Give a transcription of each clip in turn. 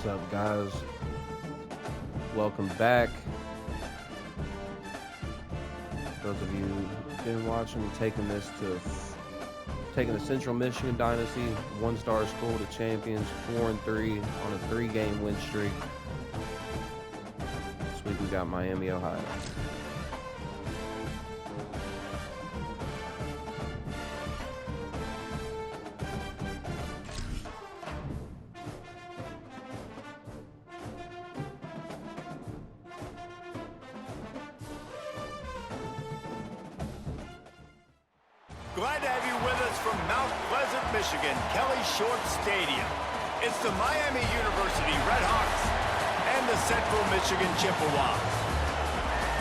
What's up, guys? Welcome back. Those of you who've been watching, taking the Central Michigan Dynasty one-star school to champions, 4-3 on a 3-game win streak. This week we got Miami, Ohio. Glad to have you with us from Mount Pleasant, Michigan, Kelly Short Stadium. It's the Miami University Redhawks and the Central Michigan Chippewas.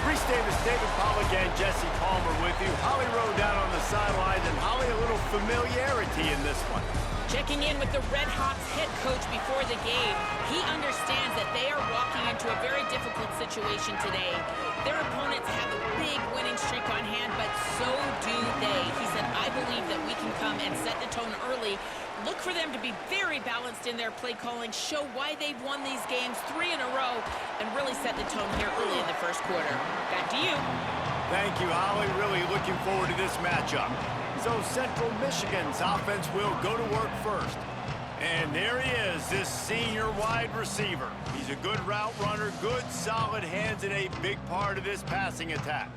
Reese Davis, David Pollack, and Jesse Palmer with you. Holly Rowe down on the sidelines, and Holly, a little familiarity in this one. Checking in with the Redhawks head coach before the game. He understands that they are walking into a very difficult situation today. Their opponents have a big winning streak on hand, but so do they. He said, I believe that we can come and set the tone early. Look for them to be very balanced in their play calling, show why they've won these games 3 in a row, and really set the tone here early in the first quarter. Back to you. Thank you, Holly. Really looking forward to this matchup. So Central Michigan's offense will go to work first. And there he is, this senior wide receiver. He's a good route runner, good solid hands, and a big part of this passing attack.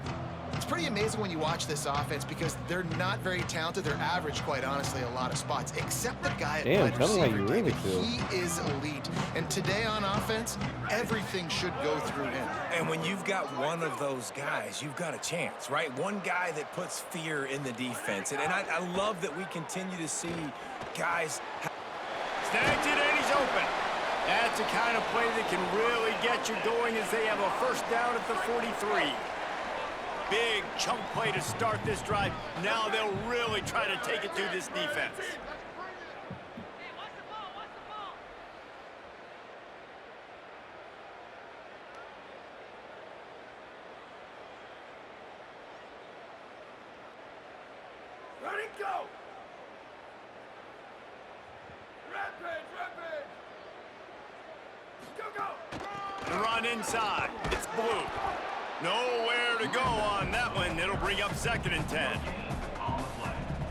It's pretty amazing when you watch this offense because they're not very talented. They're average, quite honestly, a lot of spots, except the guy at wide tell me how receiver, you really David. feel. He is elite. And today on offense, everything should go through him. And when you've got one of those guys, you've got a chance, right? One guy that puts fear in the defense. And I love that we continue to see guys... Snagged it, and he's open. That's the kind of play that can really get you going as they have a first down at the 43. Big chunk play to start this drive. Now they'll really try to take it through this defense. Ready, go! Rampage, rampage! Go, go! And run inside. It's blue. Nowhere to go on that one. It'll bring up 2nd and 10.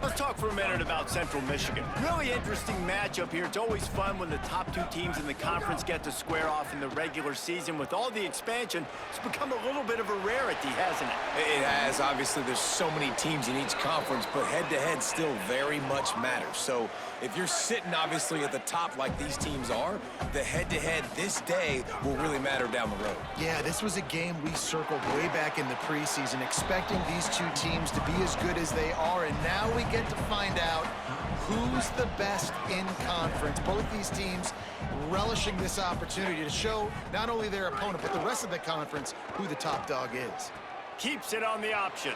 Let's talk for a minute about Central Michigan. Really interesting matchup here. It's always fun when the top 2 teams in the conference get to square off in the regular season. With all the expansion, it's become a little bit of a rarity, hasn't it? It has. Obviously, there's so many teams in each conference, but head-to-head still very much matters. So if you're sitting, obviously, at the top like these teams are, the head-to-head this day will really matter down the road. Yeah, this was a game we circled way back in the preseason, expecting these 2 teams to be as good as they are, and now we get to find out who's the best in conference. Both these teams relishing this opportunity to show not only their opponent, but the rest of the conference who the top dog is. Keeps it on the option.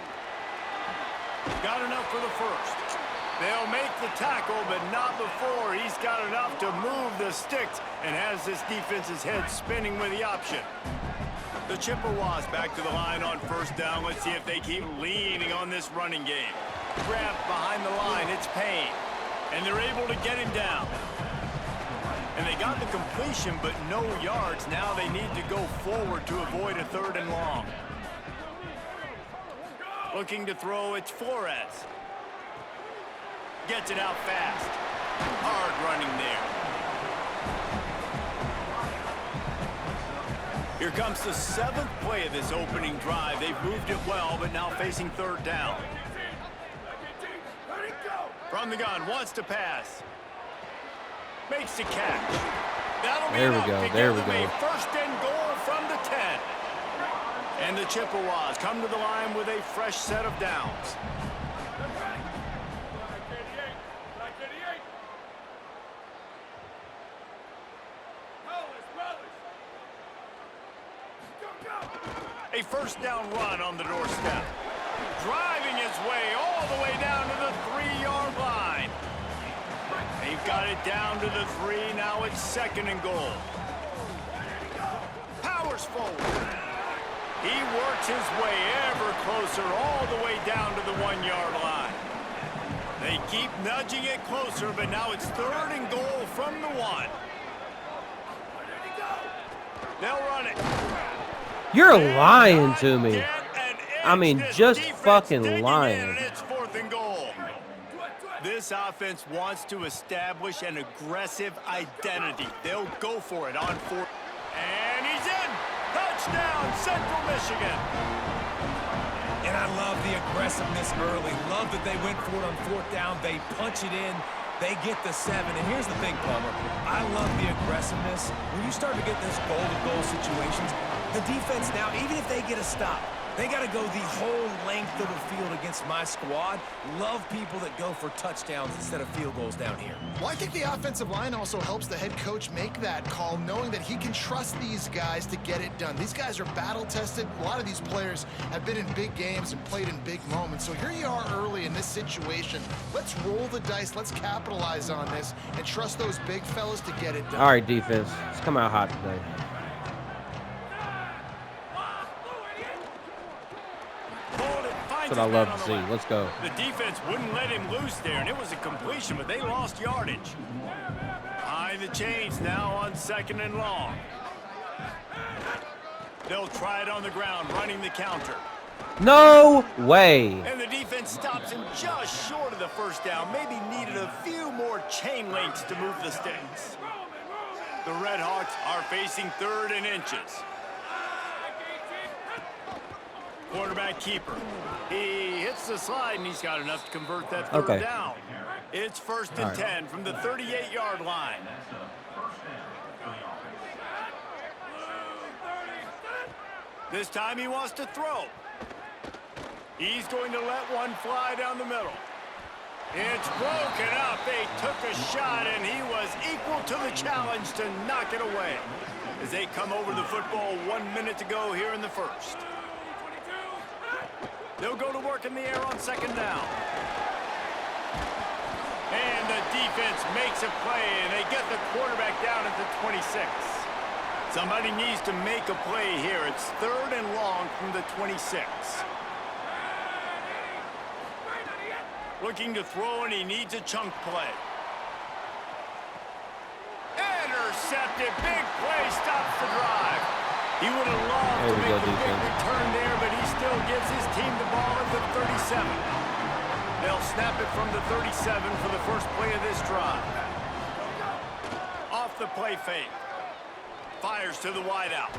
Got enough for the first. They'll make the tackle, but not before he's got enough to move the sticks and has this defense's head spinning with the option. The Chippewas back to the line on first down. Let's see if they keep leaning on this running game. Grabbed behind the line, it's Payne. And they're able to get him down. And they got the completion, but no yards. Now they need to go forward to avoid a 3rd and long. Looking to throw, it's Flores. Gets it out fast. Hard running there. Here comes the 7th play of this opening drive. They've moved it well, but now facing 3rd down. From the gun, wants to pass. Makes the catch. That'll be enough to give them a 1st and goal from the 10. And the Chippewas come to the line with a fresh set of downs. A 1st down run on the doorstep. Driving his way all the way down to the 3-yard line. They've got it down to the 3. Now it's 2nd and goal. Powers forward. He works his way ever closer all the way down to the 1-yard line. They keep nudging it closer, but now it's 3rd and goal from the 1. They'll run it. You're lying to me. Get an I mean, inch. This just defense fucking digging in, lying. and it's 4th and goal. This offense wants to establish an aggressive identity. They'll go for it on 4th. And he's in. Touchdown, Central Michigan. And I love the aggressiveness early. Love that they went for it on 4th down. They punch it in. They get the 7. And here's the thing, Palmer. I love the aggressiveness. When you start to get those goal-to-goal situations, the defense now, even if they get a stop, they got to go the whole length of the field against my squad. Love people that go for touchdowns instead of field goals down here. Well, I think the offensive line also helps the head coach make that call, knowing that he can trust these guys to get it done. These guys are battle-tested. A lot of these players have been in big games and played in big moments. So here you are early in this situation. Let's roll the dice. Let's capitalize on this and trust those big fellas to get it done. All right, defense. Let's come out hot today. That's what I love to see. Let's go. The defense wouldn't let him loose there, and it was a completion, but they lost yardage. Behind the chains now on 2nd and long. They'll try it on the ground, running the counter. No way. And the defense stops him just short of the 1st down. Maybe needed a few more chain links to move the sticks. The Red Hawks are facing 3rd and inches. Quarterback keeper. He hits the slide, and he's got enough to convert that 3rd down. It's 1st and 10 from the 38-yard line. This time he wants to throw. He's going to let one fly down the middle. It's broken up. They took a shot, and he was equal to the challenge to knock it away as they come over the football 1 minute to go here in the 1st. They'll go to work in the air on 2nd down. And the defense makes a play, and they get the quarterback down at the 26. Somebody needs to make a play here. It's 3rd and long from the 26. Looking to throw, and he needs a chunk play. Intercepted. Big play stops the drive. He would have loved to make the big return there, but he still gives his team the ball at the 37. They'll snap it from the 37 for the first play of this drive. Off the play fake. Fires to the wideout.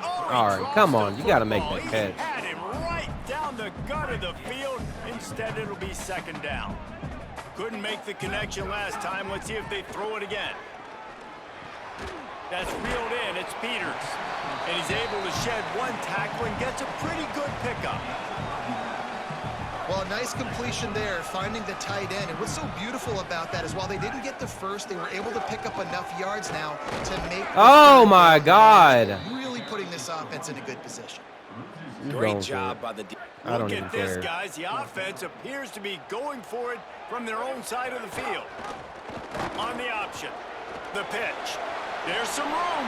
Oh, all right, come on. You got to make that catch. He had him right down the gut of the field. Instead, it'll be 2nd down. Couldn't make the connection last time. Let's see if they throw it again. That's reeled in. It's Peters. And he's able to shed one tackle and gets a pretty good pickup. Well, a nice completion there, finding the tight end. And what's so beautiful about that is while they didn't get the first, they were able to pick up enough yards now to make... Oh, my God. Really putting this offense in a good position. Great job by the defense. I don't Look even at this, care. guys. The offense appears to be going for it from their own side of the field. On the option. The pitch. There's some room.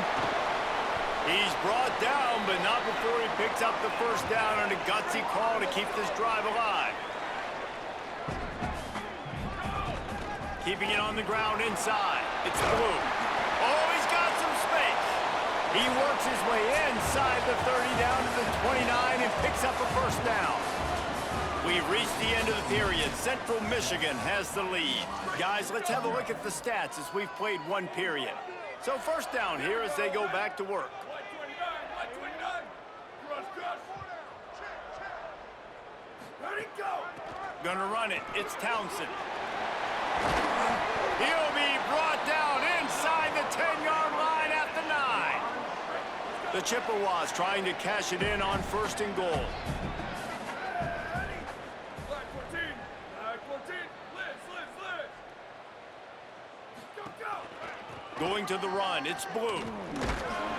He's brought down, but not before he picks up the 1st down on a gutsy call to keep this drive alive. Keeping it on the ground inside. It's Blue. Oh, he's got some space. He works his way inside the 30 down to the 29 and picks up a 1st down. We've reached the end of the period. Central Michigan has the lead. Guys, let's have a look at the stats as we've played 1 period. So 1st down here as they go back to work. Gonna run it. It's Townsend. He'll be brought down inside the 10-yard line at the 9. The Chippewas trying to cash it in on 1st and goal. Going to the run, it's Blue.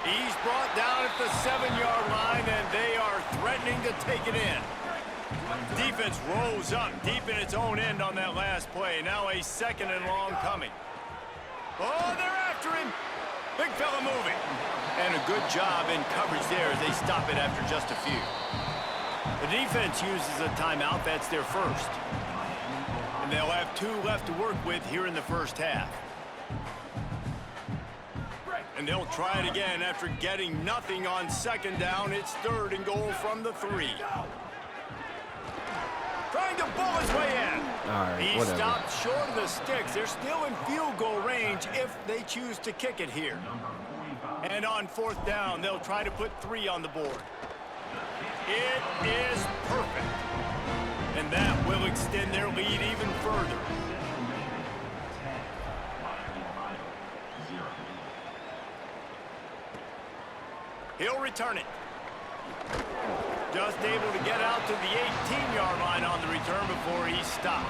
He's brought down at the 7-yard line, and they are threatening to take it in. Defense rose up deep in its own end on that last play. Now a 2nd and long coming. Oh, they're after him. Big fella moving. And a good job in coverage there as they stop it after just a few. The defense uses a timeout. That's their 1st. And they'll have 2 left to work with here in the 1st half. And they'll try it again after getting nothing on second down. It's 3rd and goal from the 3. Trying to bull his way in. All right, He whatever. stopped short of the sticks. They're still in field goal range if they choose to kick it here. And on 4th down, they'll try to put 3 on the board. It is perfect. And that will extend their lead even further. He'll return it. Just able to get out to the 18-yard line on the return before he stopped.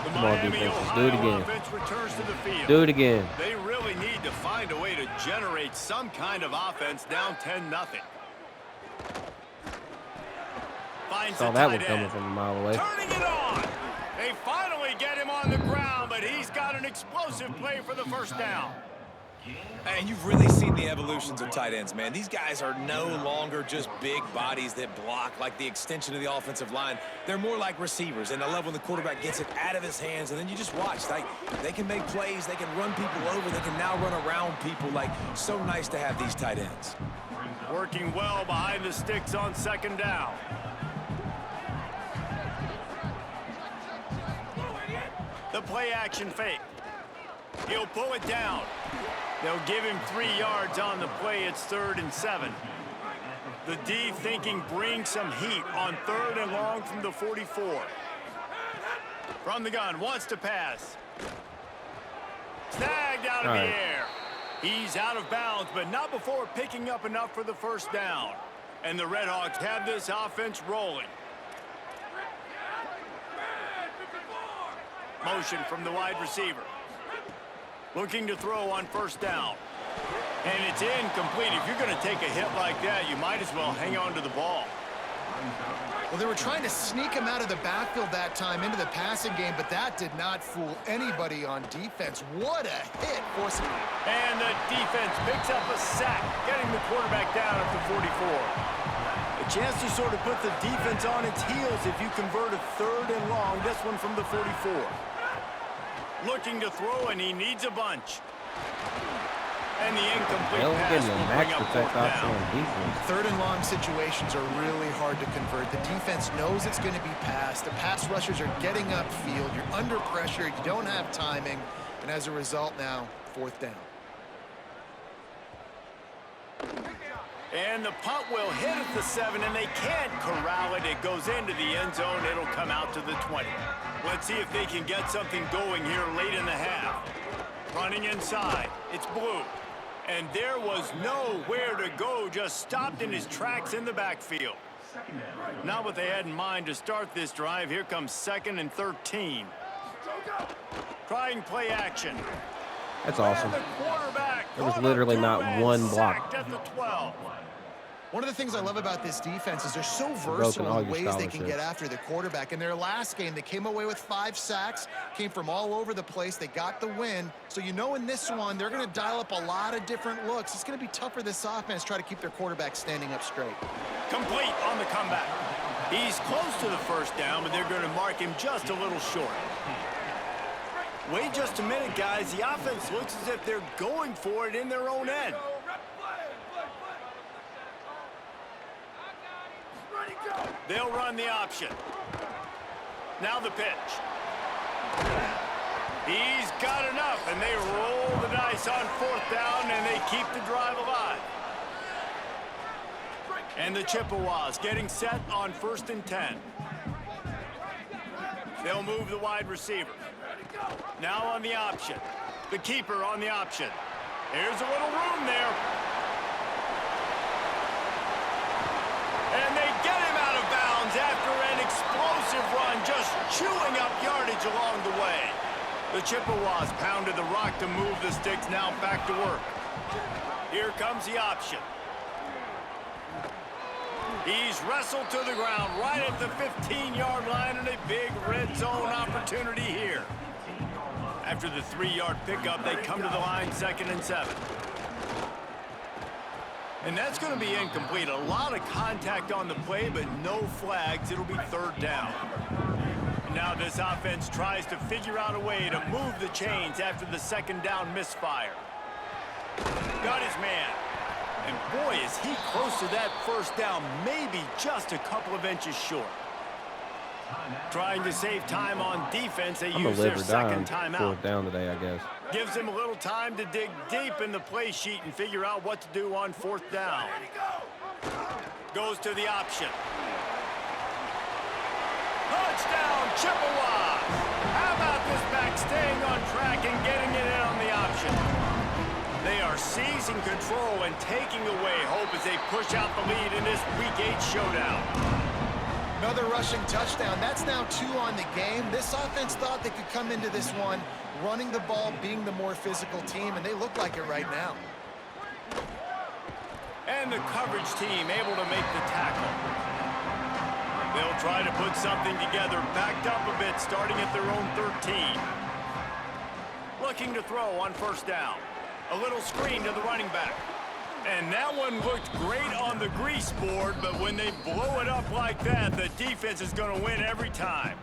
The Come on, Miami defenses, do it Ohio again. offense returns to the field. Do it again. They really need to find a way to generate some kind of offense down 10-0. Finds Saw the that one tight coming end. from a mile away. Turning it on. They finally get him on the ground, but he's got an explosive play for the 1st down. And you've really seen the evolutions of tight ends, man. These guys are no longer just big bodies that block like the extension of the offensive line. They're more like receivers, and I love when the quarterback gets it out of his hands, and then you just watch. Like, they can make plays, they can run people over, they can now run around people. Like, so nice to have these tight ends. Working well behind the sticks on 2nd down. The play action fake. He'll pull it down. They'll give him 3 yards on the play. It's 3rd and 7. The D thinking bring some heat on 3rd and long from the 44. From the gun, wants to pass. Snagged out of the air. He's out of bounds, but not before picking up enough for the 1st down. And the Red Hawks have this offense rolling. Motion from the wide receiver. Looking to throw on 1st down. And it's incomplete. If you're going to take a hit like that, you might as well hang on to the ball. Well, they were trying to sneak him out of the backfield that time into the passing game, but that did not fool anybody on defense. What a hit. Forcing. And the defense picks up a sack, getting the quarterback down at the 44. A chance to sort of put the defense on its heels if you convert a 3rd and long. This one from the 44. Looking to throw, and he needs a bunch. And the incomplete pass Getting will a bring max up protect 4th option down. on defense. 3rd and long situations are really hard to convert. The defense knows it's going to be passed. The pass rushers are getting upfield. You're under pressure. You don't have timing. And as a result now, 4th down. And the punt will hit at the 7, and they can't corral it. It goes into the end zone. It'll come out to the 20. Let's see if they can get something going here late in the half. Running inside. It's Blue. And there was nowhere to go. Just stopped in his tracks in the backfield. Not what they had in mind to start this drive. Here comes 2nd and 13. Trying play action. That's awesome. And the quarterback There was caught literally up not to and one block. sacked at the 12. One of the things I love about this defense is they're so Broken versatile all in your ways they can get scholarships. after the quarterback. In their last game, they came away with 5 sacks, came from all over the place. They got the win. So you know in this one, they're going to dial up a lot of different looks. It's going to be tough for this offense to try to keep their quarterback standing up straight. Complete on the comeback. He's close to the 1st down, but they're going to mark him just a little short. Wait just a minute, guys. The offense looks as if they're going for it in their own end. They'll run the option. Now the pitch. He's got enough, and they roll the dice on 4th down, and they keep the drive alive. And the Chippewas getting set on 1st and 10. They'll move the wide receiver. Now on the option. The keeper on the option. There's a little room there. And they get him out of bounds after an explosive run, just chewing up yardage along the way. The Chippewas pounded the rock to move the sticks, now back to work. Here comes the option. He's wrestled to the ground right at the 15-yard line, and a big red zone opportunity here. After the 3-yard pickup, they come to the line 2nd and 7. And that's going to be incomplete. A lot of contact on the play, but no flags. It'll be 3rd down. Now this offense tries to figure out a way to move the chains after the 2nd down misfire. Got his man. And boy, is he close to that first down, maybe just a couple of inches short. Trying to save time on defense, they use their second timeout. Fourth down today, I guess. Gives him a little time to dig deep in the play sheet and figure out what to do on fourth down. Goes to the option. Touchdown, Chippewa! How about this back staying on track and getting it in on the option? They are seizing control and taking away hope as they push out the lead in this Week 8 showdown. Another rushing touchdown. That's now 2 on the game. This offense thought they could come into this one running the ball, being the more physical team, and they look like it right now. And the coverage team able to make the tackle. They'll try to put something together, backed up a bit, starting at their own 13. Looking to throw on first down. A little screen to the running back. And that one looked great on the grease board, but when they blow it up like that, the defense is going to win every time.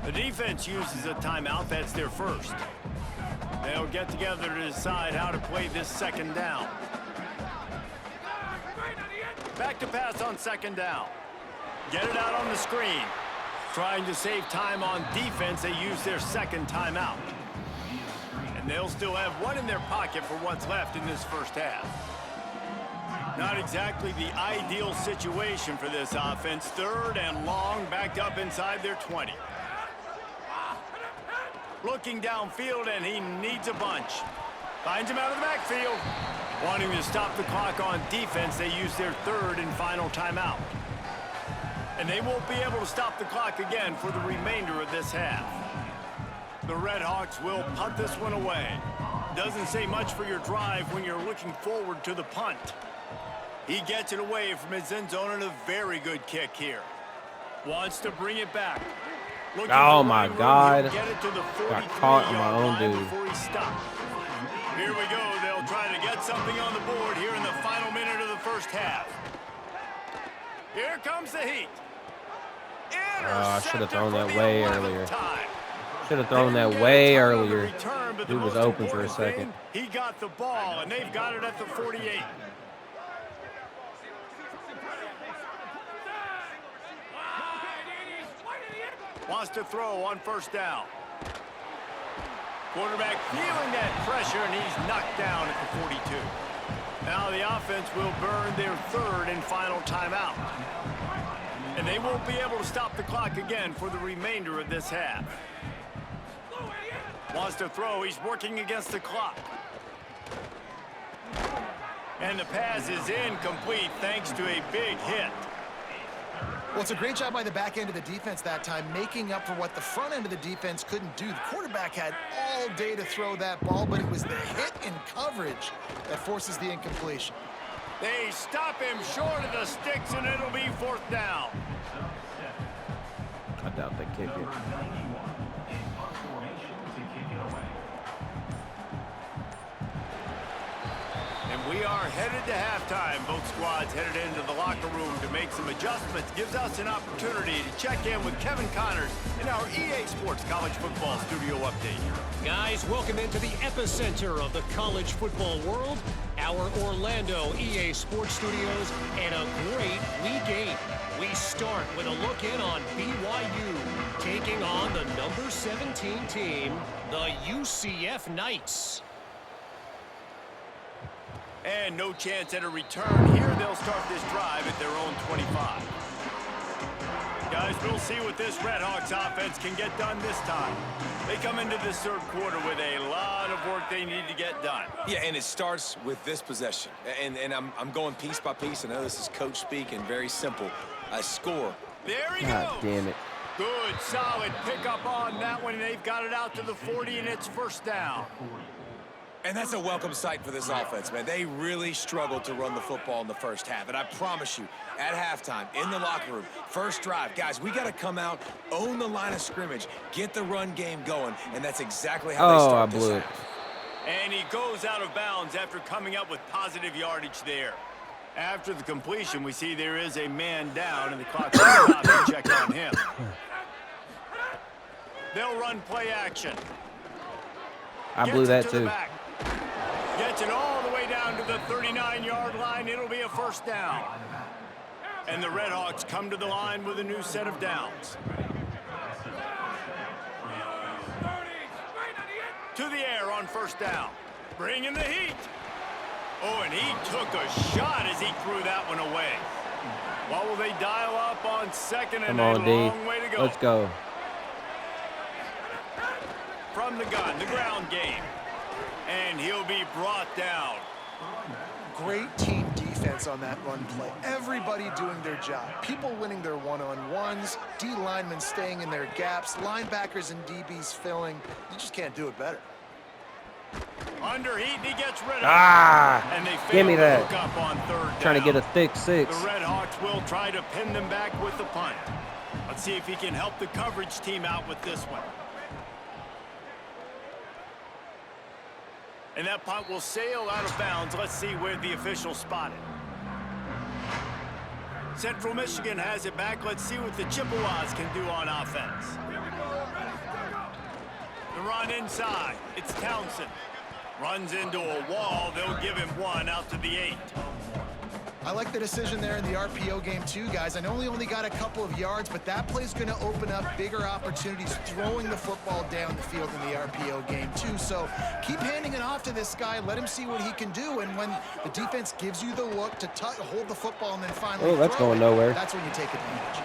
The defense uses a timeout. That's their first. They'll get together to decide how to play this second down. Back to pass on second down. Get it out on the screen. Trying to save time on defense, they use their second timeout. And they'll still have one in their pocket for what's left in this first half. Not exactly the ideal situation for this offense. Third and long, backed up inside their 20. Looking downfield, and he needs a bunch. Finds him out of the backfield. Wanting to stop the clock on defense, they use their third and final timeout. And they won't be able to stop the clock again for the remainder of this half. The Red Hawks will punt this one away. Doesn't say much for your drive when you're looking forward to the punt. He gets it away from his end zone and a very good kick here. Wants to bring it back. Oh my God. Get it to the Got caught on my own dude. before he stops. Here we go. They'll try to get something on the board here in the final minute of the first half. Here comes the heat. I should have thrown that way earlier. Should have thrown that way earlier. Dude was open for a second. He got the ball, and they've got it at the 48. Wants to throw on first down. Quarterback feeling that pressure, and he's knocked down at the 42. Now the offense will burn their third and final timeout. And they won't be able to stop the clock again for the remainder of this half. Wants to throw. He's working against the clock. And the pass is incomplete thanks to a big hit. Well, it's a great job by the back end of the defense that time, making up for what the front end of the defense couldn't do. The quarterback had all day to throw that ball, but it was the hit in coverage that forces the incompletion. They stop him short of the sticks, and it'll be fourth down. I doubt they kick it. And we are headed to halftime. Both squads headed into the locker room to make some adjustments. Gives us an opportunity to check in with Kevin Connors in our EA Sports College Football Studio update. Guys, welcome into the epicenter of the college football world, our Orlando EA Sports Studios, and a great Week 8. We start with a look in on BYU, taking on the number 17 team, the UCF Knights. And no chance at a return here. They'll start this drive at their own 25. Guys, we'll see what this Red Hawks offense can get done this time. They come into this third quarter with a lot of work they need to get done. Yeah, and it starts with this possession. And I'm going piece by piece. I know this is coach speak and very simple. A score. There he God goes. damn it. Good, solid pickup on that one. They've got it out to the 40, and it's first down. And that's a welcome sight for this offense, man. They really struggled to run the football in the first half. And I promise you, at halftime, in the locker room, first drive, guys, we got to come out, own the line of scrimmage, get the run game going, and that's exactly how they start this half. And he goes out of bounds after coming up with positive yardage there. After the completion, we see there is a man down, and the clock will stop and check on him. They'll run play action. I blew that too. Gets it all the way down to the 39-yard line. It'll be a first down. And the Redhawks come to the line with a new set of downs. To the air on first down. Bringing the heat. Oh, and he took a shot as he threw that one away. What will they dial up on second and a long way to go? Let's go. From the gun, the ground game. And he'll be brought down. Great team defense on that run play. Everybody doing their job. People winning their one-on-ones, D linemen staying in their gaps, linebackers and DBs filling. You just can't do it better. Under heat, he gets rid of it. And they give me that. Hook up on third down. Trying to get a thick six. The Redhawks will try to pin them back with the punt. Let's see if he can help the coverage team out with this one. And that punt will sail out of bounds. Let's see where the official spotted. Central Michigan has it back. Let's see what the Chippewas can do on offense. The run inside. It's Townsend. Runs into a wall. They'll give him one out to the 8. I like the decision there in the RPO game too, guys. I know he only got a couple of yards, but that play's going to open up bigger opportunities throwing the football down the field in the RPO game too. So keep handing it off to this guy. Let him see what he can do. And when the defense gives you the look to hold the football and then finally that's going nowhere. That's when you take advantage.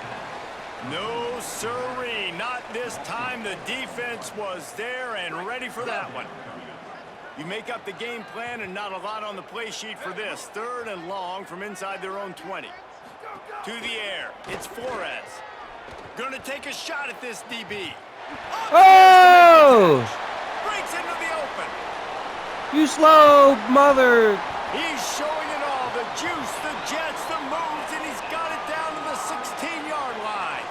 No, sirree. Not this time. The defense was there and ready for that one. You make up the game plan and not a lot on the play sheet for this. Third and long from inside their own 20. To the air. It's Flores. Gonna take a shot at this DB. Oh! Breaks into the open. You slow mother. He's showing it all. The juice, the jets, the moves, and he's got it down to the 16-yard line.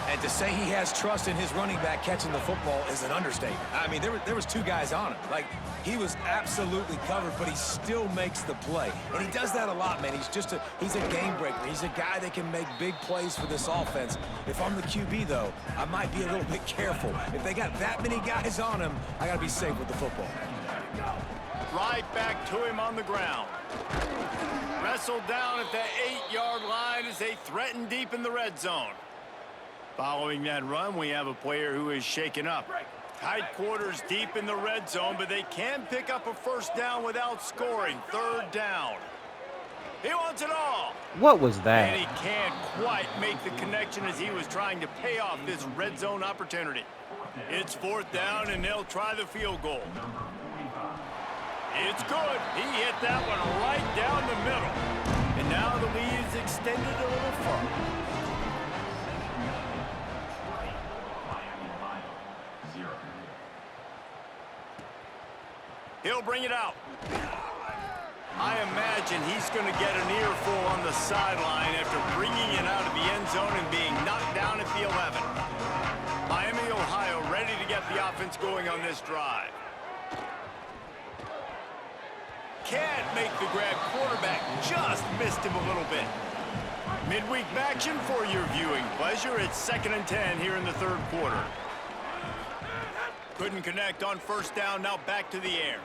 And to say he has trust in his running back catching the football is an understatement. I mean, there was 2 guys on him. Like, he was absolutely covered, but he still makes the play. And he does that a lot, man. He's a game breaker. He's a guy that can make big plays for this offense. If I'm the QB, though, I might be a little bit careful. If they got that many guys on him, I got to be safe with the football. Right back to him on the ground. Wrestled down at the 8-yard line as they threaten deep in the red zone. Following that run, we have a player who is shaken up. Tight quarters deep in the red zone, but they can pick up a first down without scoring. Third down. He wants it all. What was that? And he can't quite make the connection as he was trying to pay off this red zone opportunity. It's fourth down, and they'll try the field goal. It's good. He hit that one right down the middle. And now the lead is extended a little further. He'll bring it out. I imagine he's going to get an earful on the sideline after bringing it out of the end zone and being knocked down at the 11. Miami, Ohio, ready to get the offense going on this drive. Can't make the grab. Quarterback just missed him a little bit. Midweek action for your viewing pleasure. It's 2nd and 10 here in the third quarter. Couldn't connect on first down. Now back to the air.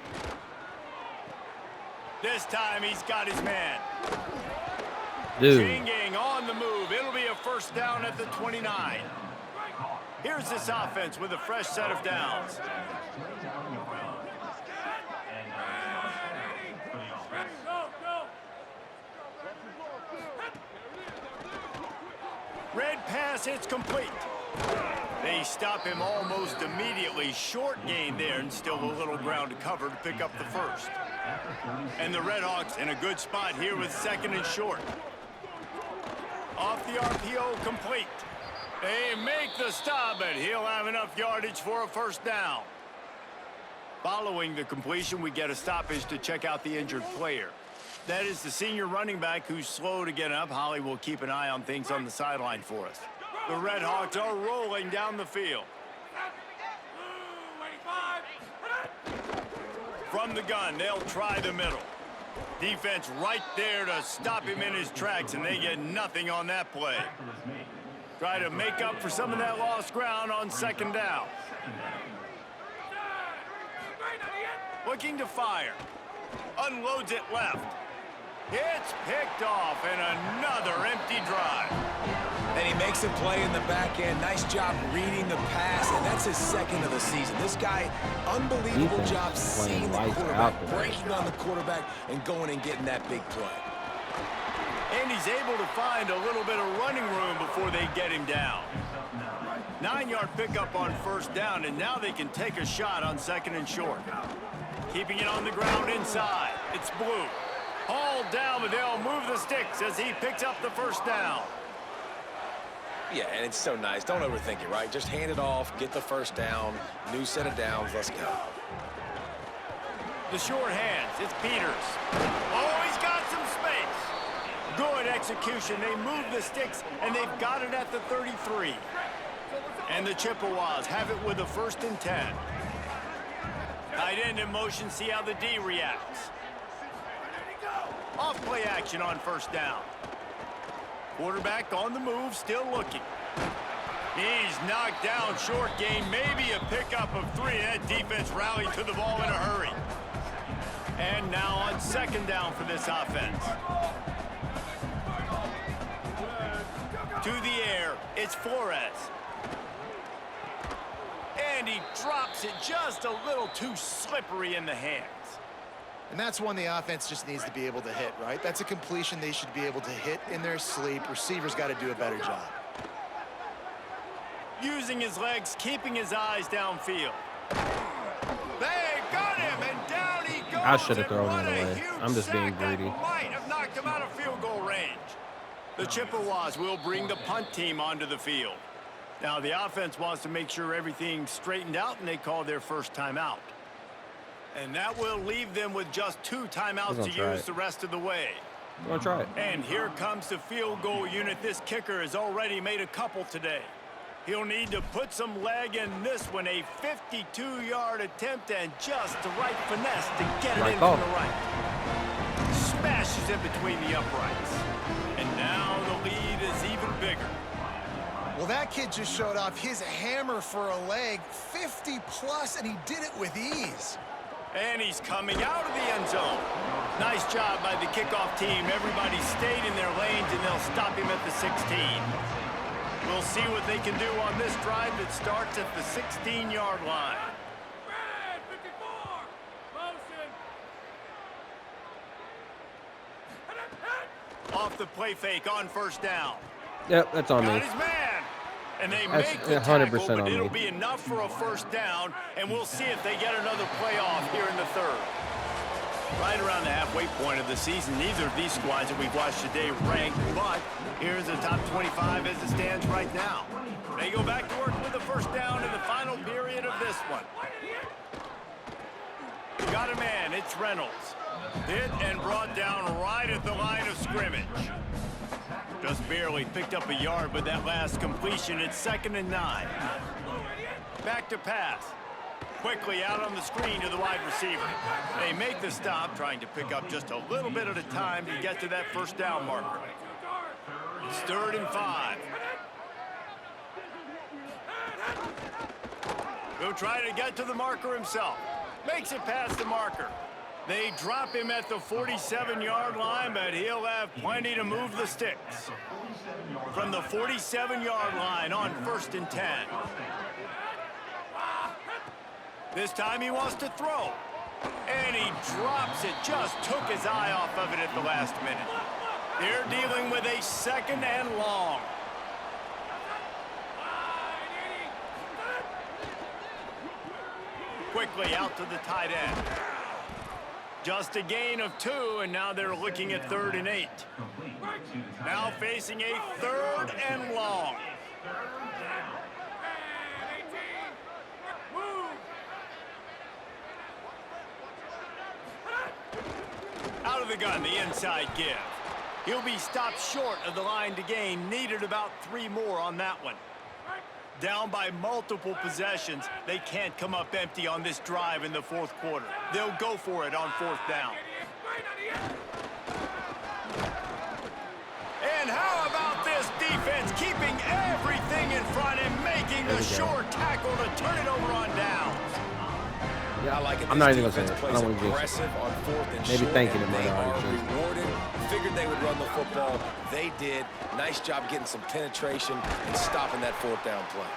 This time he's got his man. Dude. Chinging on the move. It'll be a first down at the 29. Here's this offense with a fresh set of downs. Red pass hits complete. They stop him almost immediately. Short gain there, and still a little ground to cover to pick up the first. And the Redhawks in a good spot here with 2nd and short. Off the RPO, complete. They make the stop, but he'll have enough yardage for a first down. Following the completion, we get a stoppage to check out the injured player. That is the senior running back who's slow to get up. Holly will keep an eye on things on the sideline for us. The Redhawks are rolling down the field. From the gun, they'll try the middle. Defense right there to stop him in his tracks, and they get nothing on that play. Try to make up for some of that lost ground on 2nd down. Looking to fire. Unloads it left. It's picked off, and another empty drive. And he makes a play in the back end. Nice job reading the pass, and that's his second of the season. This guy, unbelievable job seeing the quarterback, breaking on the quarterback, and going and getting that big play. And he's able to find a little bit of running room before they get him down. 9-yard pickup on first down, and now they can take a shot on second and short. Keeping it on the ground inside. It's Blue. Hauled down, but they'll move the sticks as he picks up the first down. Yeah, and it's so nice. Don't overthink it, right? Just hand it off, get the first down, new set of downs, let's go. The short hands, it's Peters. Oh, he's got some space. Good execution. They move the sticks, and they've got it at the 33. And the Chippewas have it with a 1st and 10. Tight end in motion, see how the D reacts. Off play action on first down. Quarterback on the move, still looking. He's knocked down, short gain, maybe a pickup of 3. That defense rallied to the ball in a hurry. And now on second down for this offense. To the air, it's Flores. And he drops it just a little too slippery in the hands. And that's one the offense just needs to be able to hit, right? That's a completion they should be able to hit in their sleep. Receivers got to do a better job. Using his legs, keeping his eyes downfield. They got him, and down he goes. I should have thrown that away. I'm just being greedy. That might have knocked him out of field goal range. The Chippewas will bring the punt team onto the field. Now, the offense wants to make sure everything's straightened out, and they call their first timeout. And that will leave them with just 2 timeouts to use the rest of the way. I'm going to try it. And here comes the field goal unit. This kicker has already made a couple today. He'll need to put some leg in this one. A 52-yard attempt and just the right finesse to get it in from the right. Smashes in between the uprights. And now the lead is even bigger. Well, that kid just showed off his hammer for a leg, 50+, and he did it with ease. And he's coming out of the end zone. Nice job by the kickoff team. Everybody stayed in their lanes, and they'll stop him at the 16. We'll see what they can do on this drive that starts at the 16-yard line. Off the play fake on first down. Yep, that's on me. Got his man. And they That's make the 100% tackle, but on it'll me. be enough for a first down, and we'll see if they get another playoff here in the third. Right around the halfway point of the season, neither of these squads that we've watched today ranked, but here's the top 25 as it stands right now. They go back to work with the first down in the final period of this one. Got a man, it's Reynolds. Hit and brought down right at the line of scrimmage. Just barely picked up a yard with that last completion. It's 2nd and 9. Back to pass. Quickly out on the screen to the wide receiver. They make the stop, trying to pick up just a little bit at a time to get to that first down marker. It's 3rd and 5. He'll try to get to the marker himself. Makes it past the marker. They drop him at the 47-yard line, but he'll have plenty to move the sticks. From the 47-yard line on 1st and 10. This time he wants to throw. And he drops it. Just took his eye off of it at the last minute. They're dealing with a 2nd and long. Quickly out to the tight end. Just a gain of 2, and now they're looking at 3rd and 8. Now facing a 3rd and long. Out of the gun, the inside give. He'll be stopped short of the line to gain. Needed about 3 more on that one. Down by multiple possessions, they can't come up empty on this drive in the 4th quarter. They'll go for it on 4th down. And how about this defense keeping everything in front and making the short tackle to turn it over on downs? Yeah, I like it. I'm not even gonna say it. I don't want to jinx it. Aggressive on 4th and Maybe short, thinking and it might they already are jinx it. rewarded. Figured they would run the football. They did. Nice job getting some penetration and stopping that 4th down play.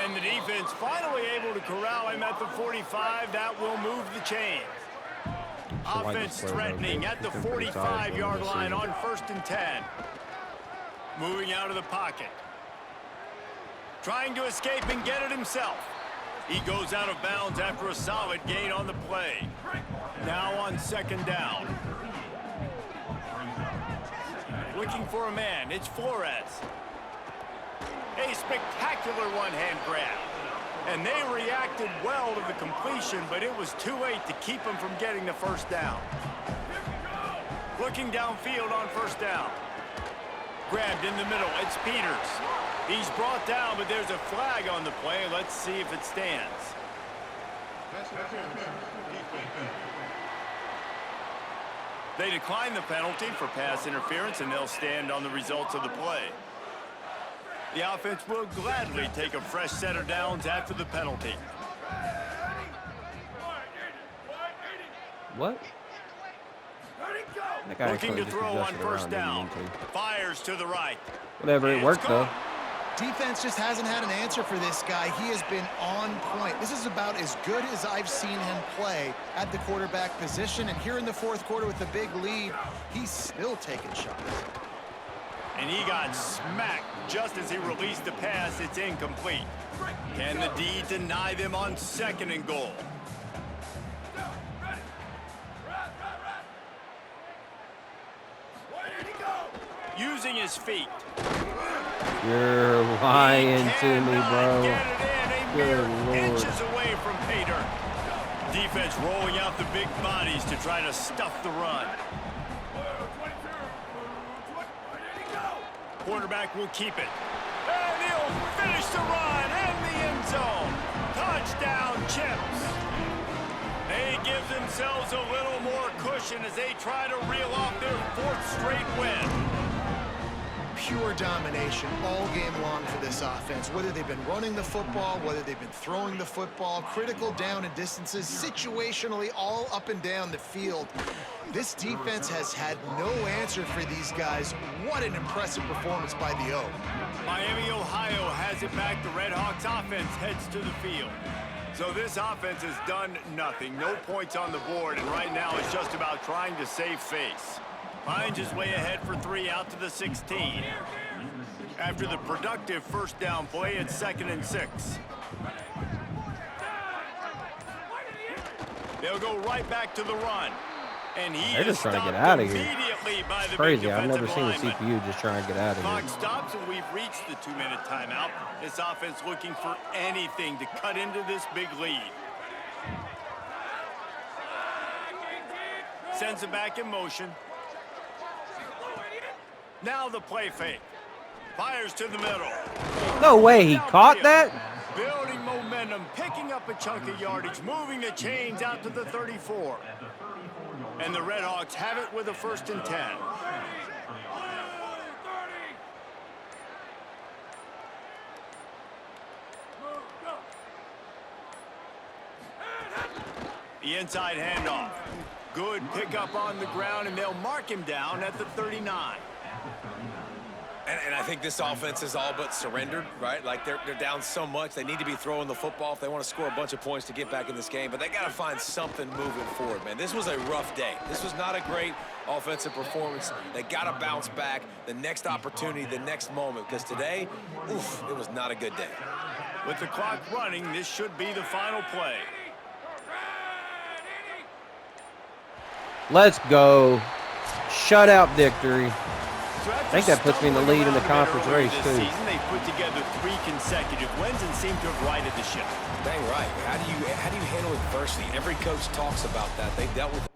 And the defense finally able to corral him at the 45. That will move the chains. Offense threatening at the 45-yard line on 1st and 10. Moving out of the pocket. Trying to escape and get it himself. He goes out of bounds after a solid gain on the play. Now on 2nd down. Looking for a man. It's Flores. A spectacular one-hand grab. And they reacted well to the completion, but it was too late to keep him from getting the 1st down. Looking downfield on 1st down. Grabbed in the middle. It's Peters. He's brought down, but there's a flag on the play. Let's see if it stands. They decline the penalty for pass interference, and they'll stand on the results of the play. The offense will gladly take a fresh set of downs after the penalty. What? Looking to throw on 1st down. Fires to the right. Whatever, it worked though. Defense just hasn't had an answer for this guy. He has been on point. This is about as good as I've seen him play at the quarterback position. And here in the 4th quarter with a big lead, he's still taking shots. And he got smacked just as he released the pass. It's incomplete. Can the D deny them on 2nd and goal? Using his feet. You're lying to me, bro. Get it in. A mere inches away from pay dirt. Defense rolling out the big bodies to try to stuff the run. Quarterback will keep it. And he'll finish the run in the end zone. Touchdown, Chips. They give themselves a little more cushion as they try to reel off their 4th straight win. Pure domination all game long for this offense. Whether they've been running the football, whether they've been throwing the football, critical down and distances, situationally all up and down the field. This defense has had no answer for these guys. What an impressive performance by the O. Miami, Ohio has it back. The Red Hawks offense heads to the field. So this offense has done nothing. No points on the board, and right now it's just about trying to save face. Finds his way ahead for 3 out to the 16. After the productive 1st down play, it's 2nd and 6. They'll go right back to the run. And They're just trying to get out of here. It's crazy. I've never seen a CPU just trying to get out of here. Clock stops, and we've reached the 2-minute timeout. This offense looking for anything to cut into this big lead. Sends it back in motion. Now the play fake. Fires to the middle. No way he caught that? Building momentum, picking up a chunk of yardage, moving the chains out to the 34. And the Red Hawks have it with a 1st and 10. The inside handoff. Good pickup on the ground, and they'll mark him down at the 39. And I think this offense is all but surrendered, right? Like they're down so much. They need to be throwing the football if they want to score a bunch of points to get back in this game. But they got to find something moving forward, man. This was a rough day. This was not a great offensive performance. They got to bounce back the next opportunity, the next moment. Because today, oof, it was not a good day. With the clock running, this should be the final play. Let's go. Shutout victory. I think that puts me in the lead in the conference race, too. Season, they put together 3 consecutive wins and seem to have righted the ship. Dang right. How do you handle adversity? Every coach talks about that. They dealt with